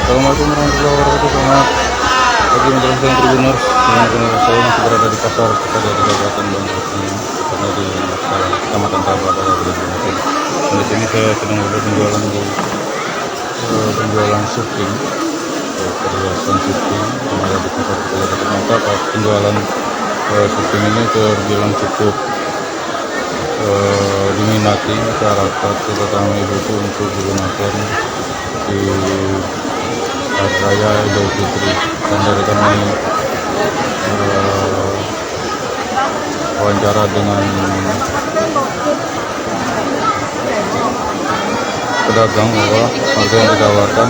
Assalamualaikum warahmatullahi wabarakatuh. Selamat pagi menjelang Tribuners. Saya masih berada di pasar kepada di Kabupaten Bandung ini, karena di Kecamatan Tabak ada di Bandung. Di sini saya sedang berjualan di penjualan syuting, perhiasan syuting yang ada di pasar kepada. Ternyata penjualan syuting ini terbilang cukup diminati masyarakat, terutama ibu-ibu untuk digunakan di Hari Raya Idul Fitri. Dan dari kami wawancara dengan pedagang bahwa harga yang ditawarkan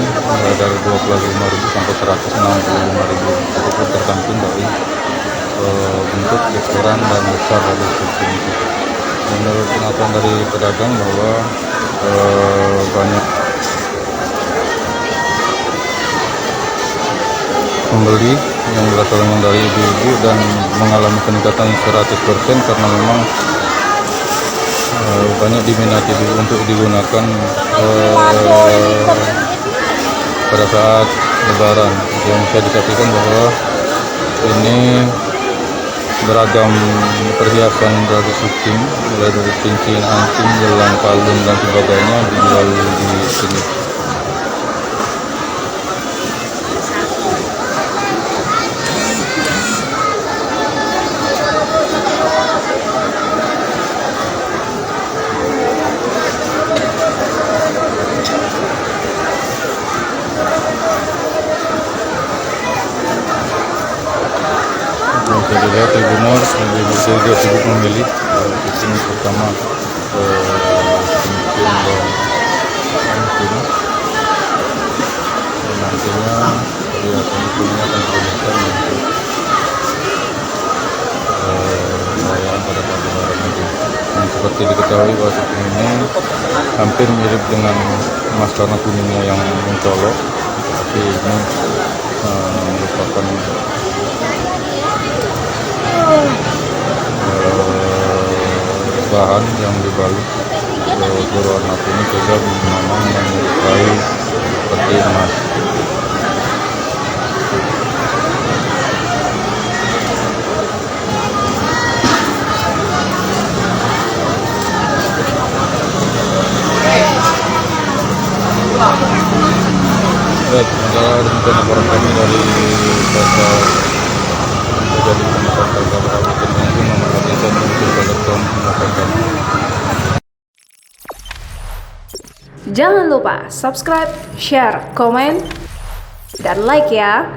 dari 25.000 sampai 165.000, cukup tergantung dari bentuk, ukuran dan besar dari syuting itu. Menurut pengakuan dari pedagang bahwa banyak pembeli yang berasal dari ibu-ibu dan mengalami peningkatan 100% karena memang banyak diminati untuk digunakan pada saat Lebaran. Yang bisa disaksikan bahwa ini beragam perhiasan dari syuting, mulai dari cincin, anting, gelang, kalung dan sebagainya dijual di sini. Bisa dilihat Tribuners, ibu-ibu juga sibuk memilih di sini, terutama cincin dan anting. Dan nantinya perhiasan itu akan digunakan untuk perayaan pada pagi Lebaran nanti. Dan seperti diketahui bahwa syuting ini hampir mirip dengan emas warna kuningnya yang mencolok, tapi ini merupakan bahan yang dibalut berwarna kuning sehingga memang menyerupai seperti emas. Baik, sementara demikian laporan kami dari pasar terjadi peningkatan Kabupaten Bandung nomor 1 menyampaikan. Jangan lupa subscribe, share, komen, dan like ya.